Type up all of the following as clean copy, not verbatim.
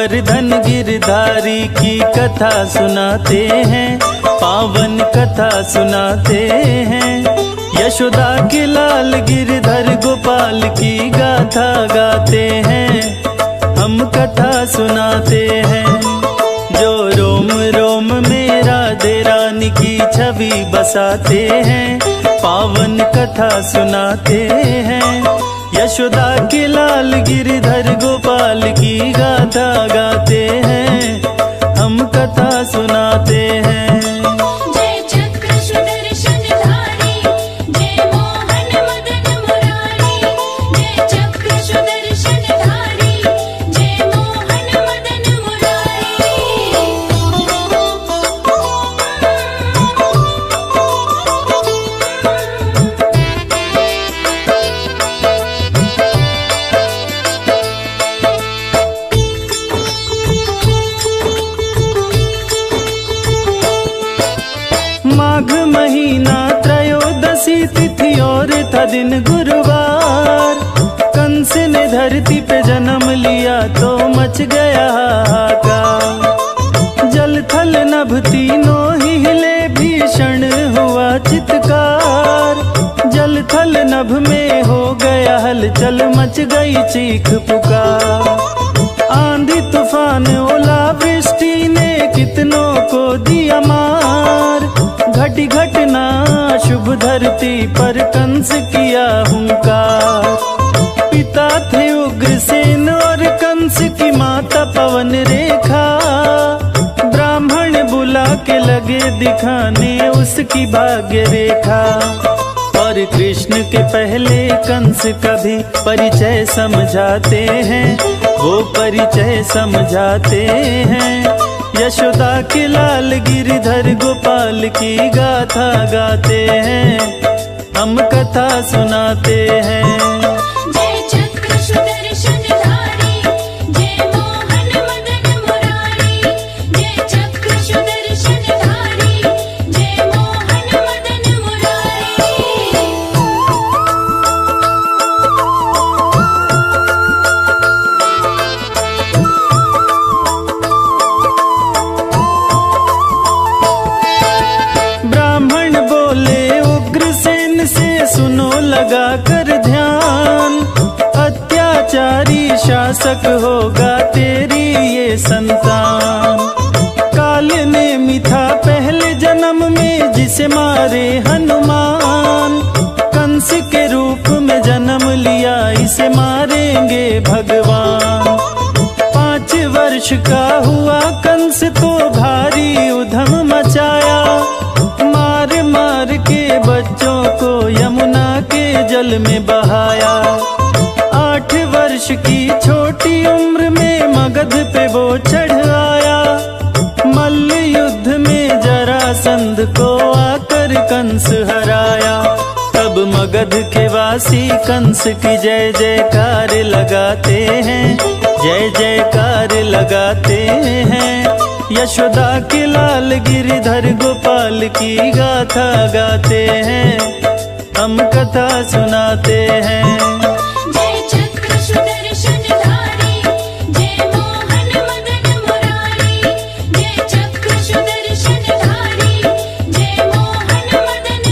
गोवर्धन गिरधारी की कथा सुनाते हैं, पावन कथा सुनाते हैं। यशोदा के लाल गिरधर गोपाल की गाथा गाते हैं, हम कथा सुनाते हैं। जो रोम रोम में राधे रानी की छवि बसाते हैं, पावन कथा सुनाते हैं। यशोदा के लाल गिरधर गोपाल की गाथा गाते हैं, हम कथा सुनाते हैं। जय चक्र सुदर्शनधारी, जय मोहन मदन मुरारी। जय चक्र सुदर्शनधारी, जय मोहन मदन माघ महीना त्रयोदशी तिथि और था दिन गुरुवार। कंस ने धरती पे जन्म लिया तो मच गया हाहाकार। जल थल नभ तीनों ही हिले, भीषण हुआ चित्कार। जल थल नभ में हो गया हलचल, मच गई चीख पुकार। आंधी तूफान ओला वृष्टि ने कितनों को दिया मार। घटी घटना शुभ धरती पर कंस किया हुंकार। पिता थे उग्रसेन और कंस की माता पवन रेखा। ब्राह्मण बुला के लगे दिखाने उसकी भाग्य रेखा। और कृष्ण के पहले कंस का भी परिचय समझाते हैं, वो परिचय समझाते हैं। यशोदा के लाल गिरधर गोपाल की गाथा गाते हैं, हम कथा सुनाते हैं। जय चक्र सुदर्शनधारी, जय मोहन मदन मुरारी। जय चक्र सुदर्शनधारी, जय मोहन मदन ब्राह्मण बोले उग्रसेन से, सुनो लगा कर ध्यान। अत्याचारी शासक होगा तेरी ये संतान। काल ने मिथा पहले जन्म में जिसे मारे हनुमान। कंस के रूप में जन्म लिया, इसे मारेंगे भगवान। 5 वर्ष का हुआ कंस तो भारी उधम मचाया। मार मार के बच्चों को यमुना के जल में बहाया। 8 वर्ष की छोटी उम्र में मगध पे वो चढ़ आया। मल्ल युद्ध में जरासंध को आकर कंस हराया। तब मगध के वासी कंस की जय जयकार लगाते हैं, जय जयकार लगाते हैं। यशोदा के लाल गिरधर गोपाल की गाथा गाते हैं, हम कथा सुनाते हैं। जय चक्र सुदर्शनधारी, जय मोहन मदन मुरारी। जय चक्र सुदर्शनधारी, जय मोहन मदन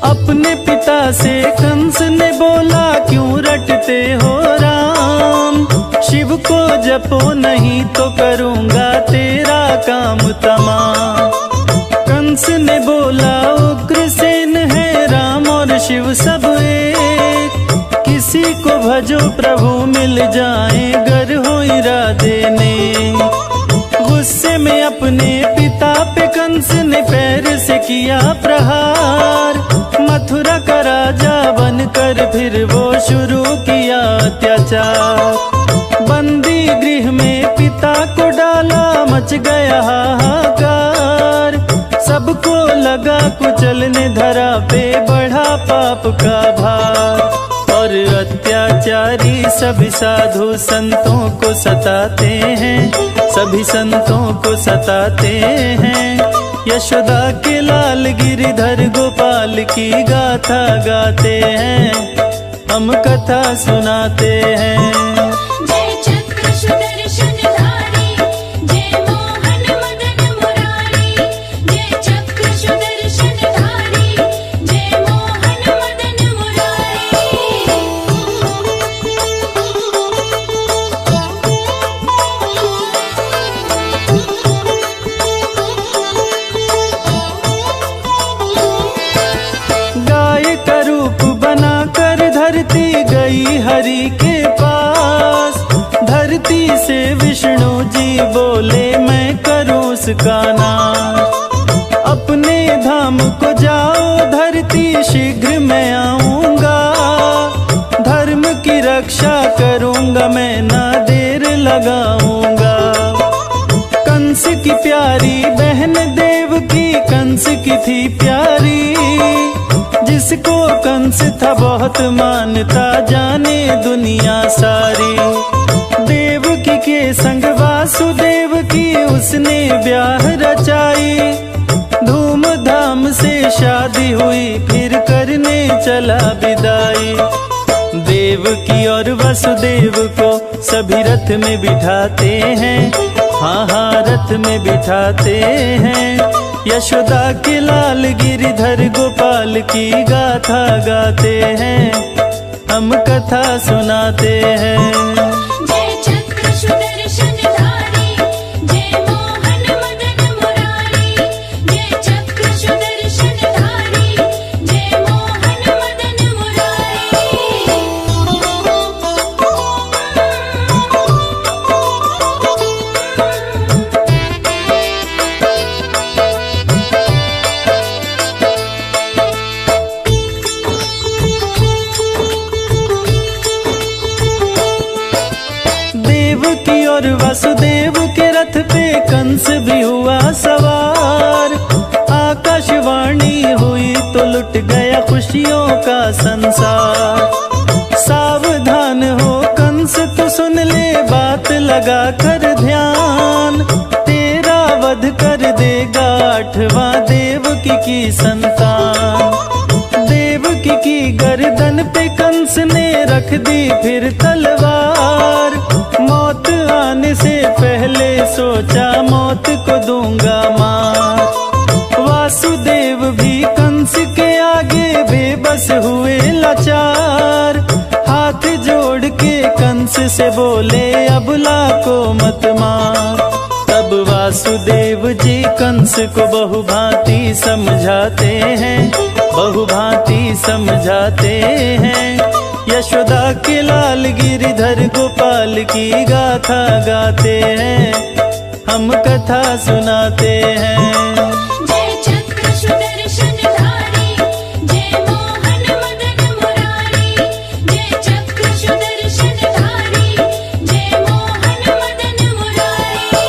अपने पिता से कंस ने बोला, क्यों रटते हो राम। शिव को जपो नहीं तो करूँगा तेरा काम तमाम। कंस ने बोला उग्रसेन है राम और शिव सब एक। किसी को भजो प्रभु मिल जाए, गर हो राधे ने। गुस्से में अपने पिता पे कंस ने पैर से किया प्रहार। मथुरा का राजा बनकर फिर वो शुरू किया अत्याचार। बंदी गृह में पिता को डाला, मच गया हाहाकार। सबको लगा कुचलने धरा पे बढ़ा पाप का भार। और अत्याचारी सभी साधु संतों को सताते हैं, सभी संतों को सताते हैं। यशोदा के लाल गिरिधर गोपाल की गाथा गाते हैं, हम कथा सुनाते हैं। जय चक्र सुदर्शनधारी, जय मोहन मदन मुरारी। जय चक्र सुदर्शनधारी, जय मोहन मदन मुरारी। गाय का रूप बनाकर धरती गई हरि के पास। धरती से विष्णु जी बोले मैं करूं उसका नाश। अपने धाम को जाओ धरती शीघ्र मैं आऊंगा। धर्म की रक्षा करूंगा मैं ना देर लगाऊंगा। कंस की प्यारी बहन देव की कंस की थी प्यारी। जिसको कंस था बहुत मानता जाने दुनिया सारी। देवकी के संग वासुदेव की उसने ब्याह रचाई। धूमधाम से शादी हुई फिर करने चला विदाई। देवकी और वसुदेव को सभी रथ में बिठाते हैं, हाँ हाँ रथ में बिठाते हैं। यशोदा के लाल गिरिधर गोपाल की गाथा गाते हैं, हम कथा सुनाते हैं। जय चक्र सुदर्शनधारी, जय मोहन मदन मुरारी। जय चक्र सुदर्शनधारी, जय मोहन मदन देवकी और वसुदेव के रथ पे कंस भी हुआ सवार। आकाशवाणी हुई तो लुट गया खुशियों का संसार। सावधान हो कंस तो सुन ले बात लगा कर ध्यान। तेरा वध कर देगा 8वां देवकी की संतान। देवकी की गर्दन पे कंस ने रख दी फिर तलवार। मौत आने से पहले सोचा मौत को दूंगा मार। वासुदेव भी कंस के आगे बेबस हुए लाचार। हाथ जोड़ के कंस से बोले अबला को मत मार। तब वासुदेव जी कंस को बहुभांति समझाते हैं, बहुभांति समझाते हैं। यशोदा के लाल गिरिधर गोपाल की गाथा गाते हैं, हम कथा सुनाते हैं। जय चक्र सुदर्शनधारी, जय मोहन मदन मुरारी। जय चक्र सुदर्शनधारी, जय मोहन मदन मुरारी।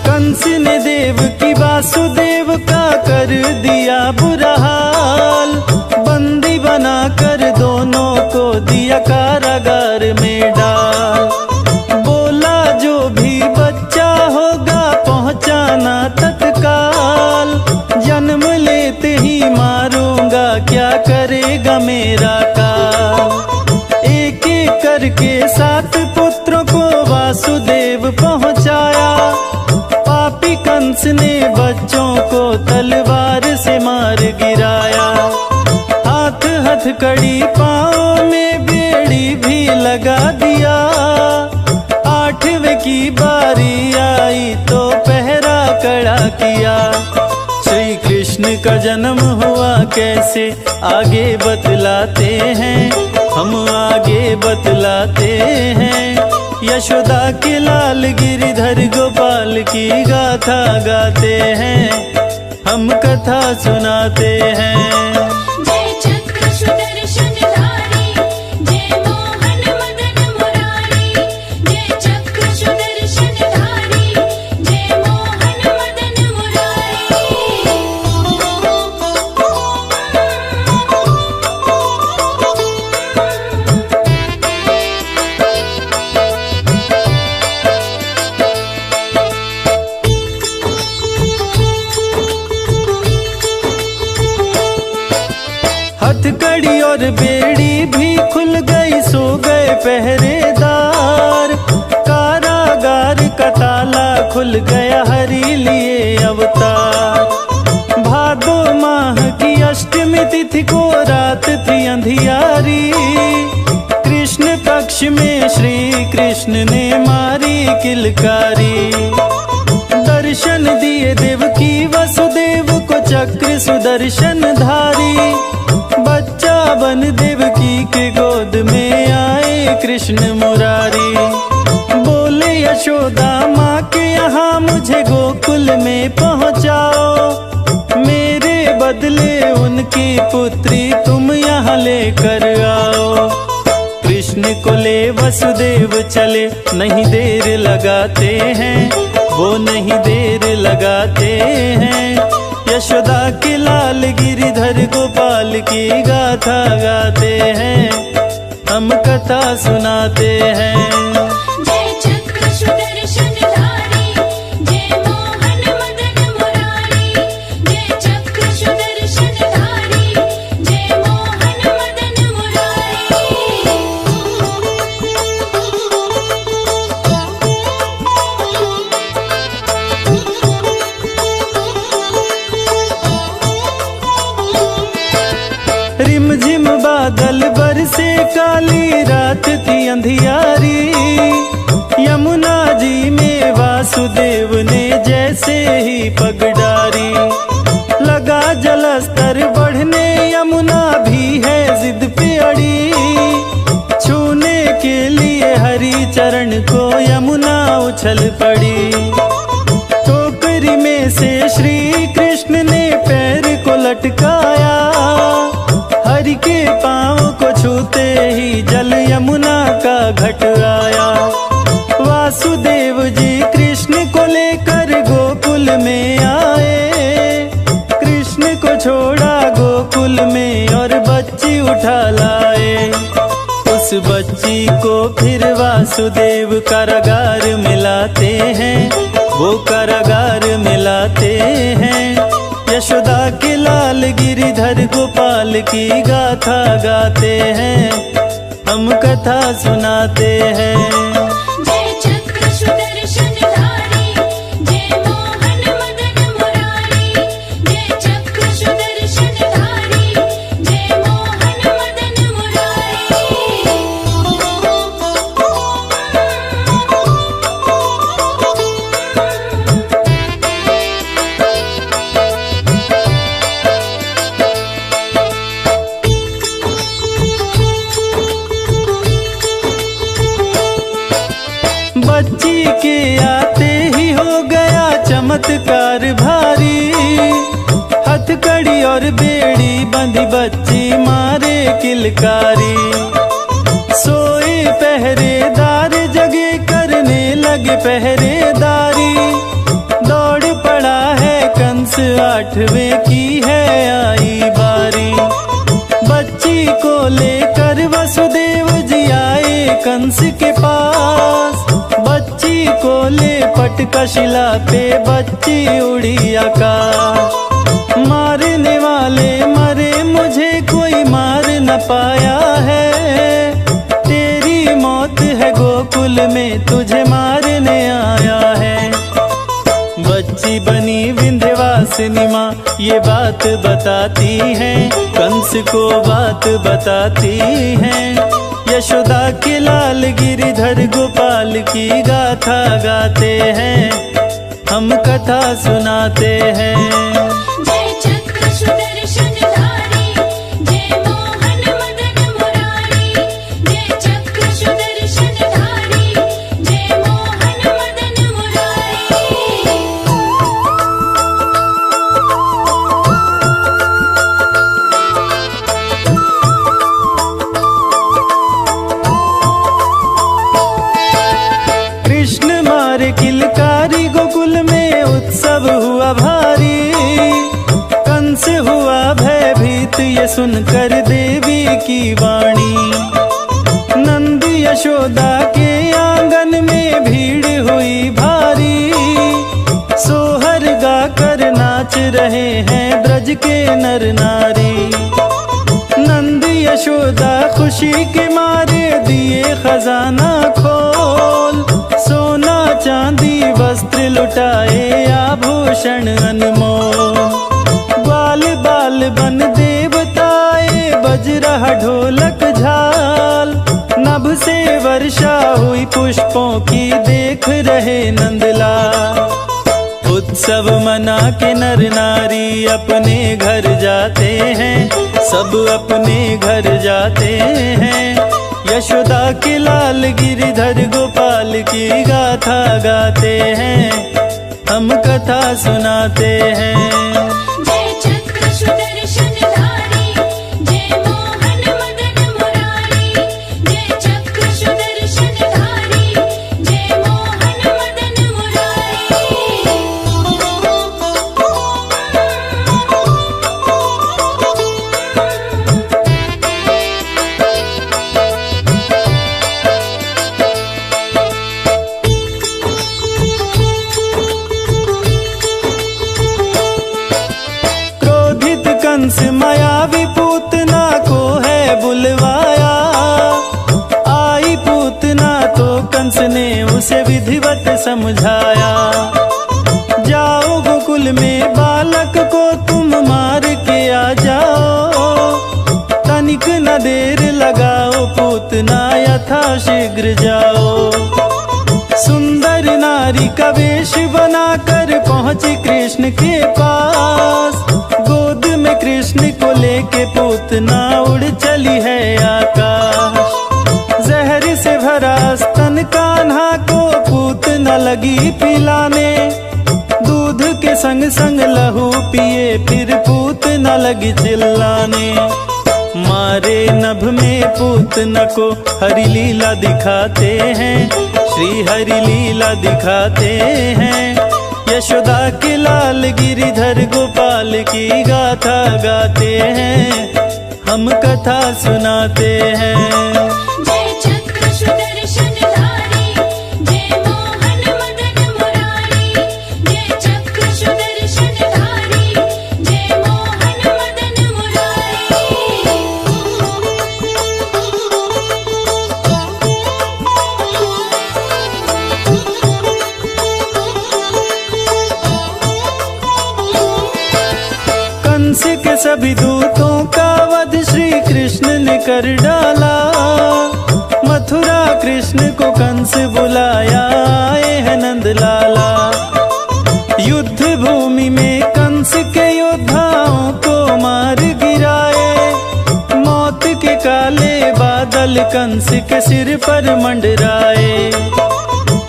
कंस ने देव की वासुदेव का कर दिया बुरा हाल। बंदी बनाकर दोनों को दिया कारागार में डाल। बोला जो भी बच्चा होगा पहुंचाना तत्काल। जन्म लेते ही मारूंगा क्या करेगा मेरा काल। एक एक करके 7 पुत्रों को वासुदेव पहुंचाया। पापी कंस ने बच्चों को तलवार से मार गिराया। हाथ हथकड़ी पाँव में बेड़ी भी लगा दिया। 8वें की बारी आई तो पहरा कड़ा किया। श्री कृष्ण का जन्म हुआ कैसे आगे बतलाते हैं, हम आगे बतलाते हैं। यशोदा के लाल गिरिधर गोपाल की गाथा गाते हैं, हम कथा सुनाते हैं। जय चक्र सुदर्शनधारी, जय मोहन मदन मुरारी। जय और बेड़ी भी खुल गई, सो गए पहरेदार। कारागार का ताला खुल गया, हरि लिए अवतार। भादो माह की अष्टमी तिथि को रात थी अंधियारी। कृष्ण पक्ष में श्री कृष्ण ने मारी किलकारी। दर्शन दिए देवकी वसुदेव को चक्र सुदर्शन धारी। बच्चा बन देवकी के गोद में आए कृष्ण मुरारी। बोले यशोदा माँ के यहाँ मुझे गोकुल में पहुँचाओ। मेरे बदले उनकी पुत्री तुम यहाँ लेकर आओ। कृष्ण को ले वसुदेव चले, नहीं देर लगाते हैं, वो नहीं देर लगाते हैं। यशोदा के लाल गिरिधर गोपाल की गाथा गाते हैं, हम कथा सुनाते हैं। जय चक्र सुदर्शन धारी, जय मोहन मदन मुरारी। जय चक्र सुदर्शन धारी, जय मोहन मदन मुरारी। रिमझिम बादल बरसे, काली रात थी अंधियारी। यमुना जी में वासुदेव ने जैसे ही पग डारी। लगा जलस्तर बढ़ने, यमुना भी है जिद पे अड़ी। छूने के लिए हरि चरण को यमुना उछल पड़ी। टोकरी में से श्री कृष्ण ने पैर को लटकाया। हरि के पाँव को छूते ही जल यमुना का घट आया। वासुदेव जी कृष्ण को लेकर गोकुल में आए। कृष्ण को छोड़ा गोकुल में और बच्ची उठा लाए। उस बच्ची को फिर वासुदेव कारागार में लाते हैं, वो कारागार में लाते हैं। यशोदा के लाल गिरिधर गोपाल की गाथा गाते हैं, हम कथा सुनाते हैं। जय चक्र सुदर्शन धारी, जय मोहन मदन मुरारी। जय चक्र सुदर्शन धारी, जय मोहन मदन बच्ची के आते ही हो गया चमत्कार भारी। हथकड़ी और बेड़ी बंधी बच्ची मारे किलकारी। सोए पहरेदार जगे करने लगे पहरेदारी। दौड़ पड़ा है कंस, 8वें की है आई बारी। बच्ची को लेकर वसुदेव जी आए कंस के पास। बच्ची को ले पटका शिला पे, बच्ची उड़ी आकाश। मारने वाले मरे, मुझे कोई मार न पाया है। तेरी मौत है गोकुल में, तुझे मारने आया है। बच्ची बनी विंध्यवासिनी माँ ये बात बताती है, कंस को बात बताती है। यशोदा के लाल गिरिधर गोपाल की गाथा गाते हैं, हम कथा सुनाते हैं। जय चक्र सुदर्शन धारी, जय मोहन मदन मुरारी। जय चक्र सुदर्शन धारी, जय मोहन मदन मुरारी। कृष्ण मारे किलकारी, गोकुल में उत्सव हुआ भारी। कंस हुआ भयभीत ये सुनकर देवी की वाणी। नंद यशोदा के आंगन में भीड़ हुई भारी। सोहर गाकर नाच रहे हैं ब्रज के नर नारी। नंद यशोदा खुशी के मारे दिए खजाना खोल, सोना चांदी वस्त्र लुटाए आभूषण अनमोल। ग्वाल बाल बन देवताए बज रहा ढोलक झाल, नभ से वर्षा हुई पुष्पों की देख रहे नंदलाल। उत्सव मना के नर नारी अपने घर जाते हैं, सब अपने घर जाते हैं। यशोदा के लाल गिरिधर गोपाल की गाथा गाते हैं, हम कथा सुनाते हैं। जय चक्र सुदर्शनधारी, जय मोहन मदन मुरारी। जय चक्र सुदर्शनधारी, जय मोहन मदन क्रोधित कंस मायावी पूतना को है बुलवाया, आई पूतना तो कंस ने उसे विधिवत समझाया। जाओ गोकुल में बालक को तुम मार के आ जाओ, तनिक न देर लगाओ पूतना यथा शीघ्र जाओ। सुंदर नारी का वेश बनाकर पहुंची कृष्ण के पास, गोद में कृष्ण को लेके पूतना उड़ चली है आकाश। जहर से भरा स्तन कान्हा को पूतना लगी पिलाने, दूध के संग संग लहू पिए फिर पूतना लगी चिल्लाने। मारे नभ में पूतना को हरि लीला दिखाते हैं, श्री हरि लीला दिखाते हैं। यशोदा के लाल गिरिधर गोपाल की गाथा गाते हैं, हम कथा सुनाते हैं। जय चक्र सुदर्शनधारी, जय मोहन मदन मुरारी। जय चक्र सुदर्शनधारी, जय मोहन मदन कंस के सभी दूतों का वध श्री कृष्ण ने कर डाला, मथुरा कृष्ण को कंस बुलाया आए है नंद लाला। युद्ध भूमि में कंस के योद्धाओं को मार गिराए, मौत के काले बादल कंस के सिर पर मंडराए।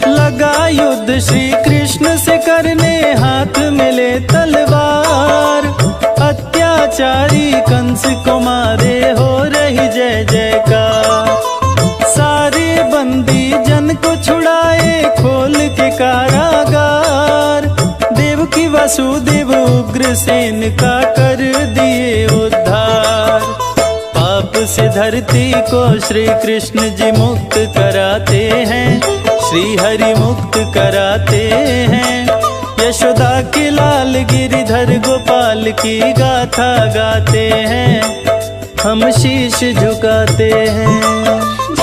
लगा युद्ध श्री कृष्ण से करने हाथ में ले तलवार, अत्याचारी कंस को मारे हो रही जय जयकार। सारे बंदी जन को छुड़ाए खोल के कारागार, देवकी वासुदेव उग्रसेन का कर दिए उद्धार। पाप से धरती को श्री कृष्ण जी मुक्त कराते हैं, श्री हरि मुक्त कराते हैं। यशोदा के लाल गिरिधर गोपाल की गाथा गाते हैं, हम शीश झुकाते हैं।